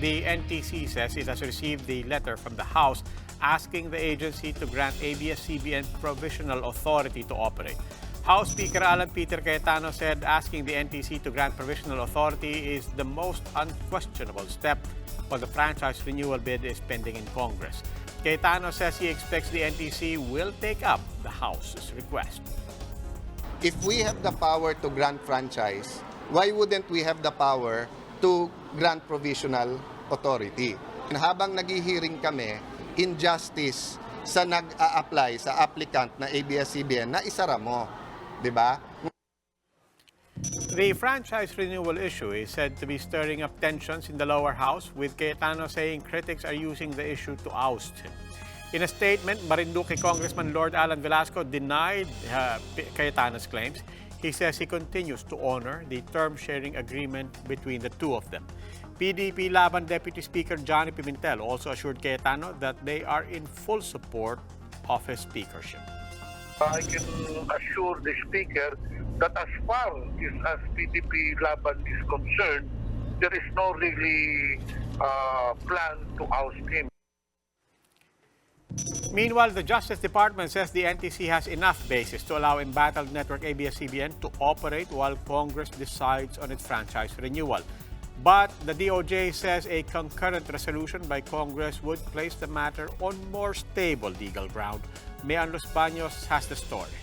The NTC says it has received the letter from the House asking the agency to grant ABS-CBN provisional authority to operate. House Speaker Alan Peter Cayetano said asking the NTC to grant provisional authority is the most unquestionable step while the franchise renewal bid is pending in Congress. Cayetano says he expects the NTC will take up the House's request. If we have the power to grant franchise, why wouldn't we have the power to grant provisional authority? And habang naghihiring kami, injustice sa nag-a-apply sa applicant na ABS-CBN na isara mo. Diba? The franchise renewal issue is said to be stirring up tensions in the lower house, with Cayetano saying critics are using the issue to oust him. In a statement, Marinduque Congressman Lord Alan Velasco denied Cayetano's claims. He says he continues to honor the term-sharing agreement between the two of them. PDP Laban Deputy Speaker Johnny Pimentel also assured Cayetano that they are in full support of his speakership. I can assure the Speaker that as far as PDP Laban is concerned, there is no really plan to oust him. Meanwhile, the Justice Department says the NTC has enough basis to allow embattled network ABS-CBN to operate while Congress decides on its franchise renewal. But the DOJ says a concurrent resolution by Congress would place the matter on more stable legal ground. Mayan Los Baños has the story.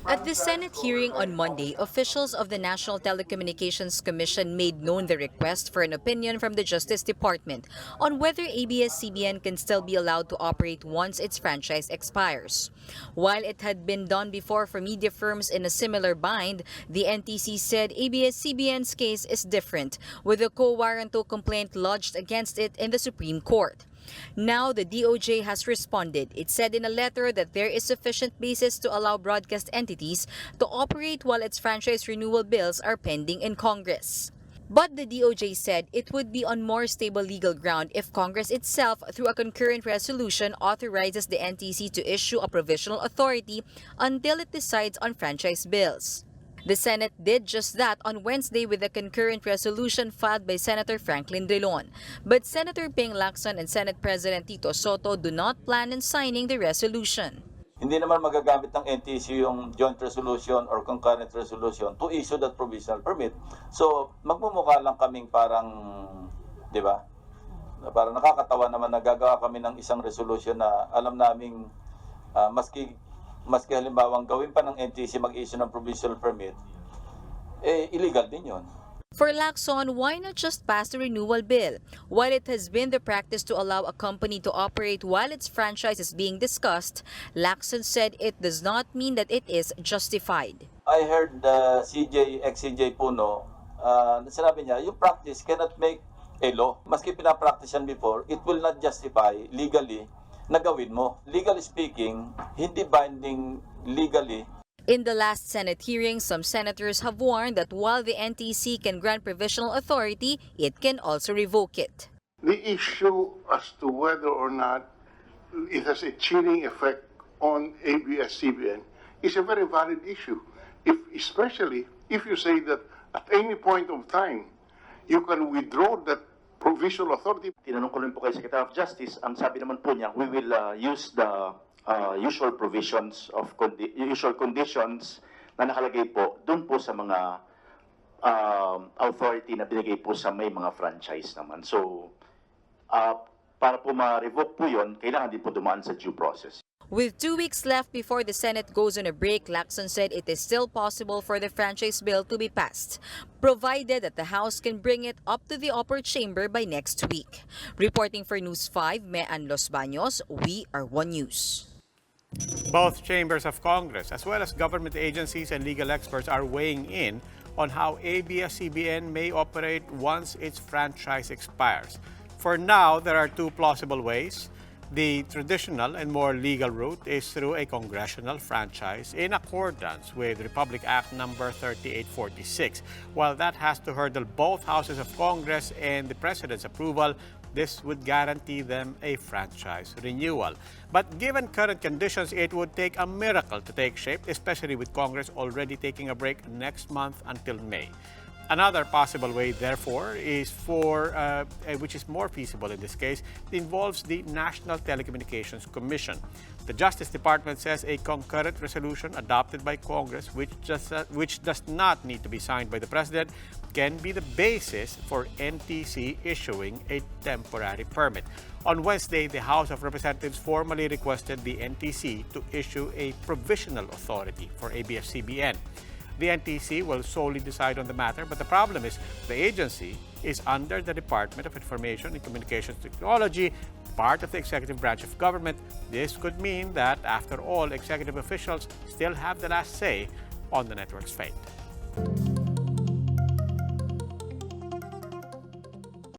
At the Senate hearing on Monday, officials of the National Telecommunications Commission made known the request for an opinion from the Justice Department on whether ABS-CBN can still be allowed to operate once its franchise expires. While it had been done before for media firms in a similar bind, the NTC said ABS-CBN's case is different, with a quo warranto complaint lodged against it in the Supreme Court. Now, the DOJ has responded. It said in a letter that there is sufficient basis to allow broadcast entities to operate while its franchise renewal bills are pending in Congress. But the DOJ said it would be on more stable legal ground if Congress itself, through a concurrent resolution, authorizes the NTC to issue a provisional authority until it decides on franchise bills. The Senate did just that on Wednesday with a concurrent resolution filed by Senator Franklin Drilon. But Senator Ping Lacson and Senate President Tito Soto do not plan on signing the resolution. Hindi naman magagamit ng NTC yung joint resolution or concurrent resolution to issue that provisional permit. So, magmumukha lang kaming parang, di ba? Parang nakakatawa naman na gagawa kami ng isang resolution na alam naming maski halimbawang gawin pa ng NTC mag-issue ng provisional permit, illegal din yun. For Lacson, why not just pass the renewal bill? While it has been the practice to allow a company to operate while its franchise is being discussed, Lacson said it does not mean that it is justified. I heard ex-CJ Puno, sinabi niya, yung practice cannot make a law. Maski pinapractice yan before, it will not justify legally na gawin mo. Legally speaking, hindi binding legally. In the last Senate hearing, some senators have warned that while the NTC can grant provisional authority, it can also revoke it. The issue as to whether or not it has a chilling effect on ABS-CBN is a very valid issue, especially if you say that at any point of time, you can withdraw that provisional authority. Tinanong ko rin po kay Secretary of Justice, ang sabi naman po niya, we will use the usual provisions of usual conditions na nakalagay po doon po sa mga authority na binigay po sa may mga franchise naman. So, para po ma-revoke po yun, kailangan din po dumaan sa due process. With 2 weeks left before the Senate goes on a break, Lacson said it is still possible for the franchise bill to be passed, provided that the House can bring it up to the upper chamber by next week. Reporting for News 5, Mayan Los Baños, we are One News. Both chambers of Congress, as well as government agencies and legal experts, are weighing in on how ABS-CBN may operate once its franchise expires. For now, there are two plausible ways. The traditional and more legal route is through a congressional franchise in accordance with Republic Act number 3846. While that has to hurdle both houses of Congress and the President's approval, this would guarantee them a franchise renewal. But given current conditions, it would take a miracle to take shape, especially with Congress already taking a break next month until May. Another possible way, therefore, is which is more feasible in this case, involves the National Telecommunications Commission. The Justice Department says a concurrent resolution adopted by Congress, which does not need to be signed by the President, can be the basis for NTC issuing a temporary permit. On Wednesday, the House of Representatives formally requested the NTC to issue a provisional authority for ABS-CBN. The NTC will solely decide on the matter, but the problem is the agency is under the Department of Information and Communications Technology, part of the executive branch of government. This could mean that, after all, executive officials still have the last say on the network's fate.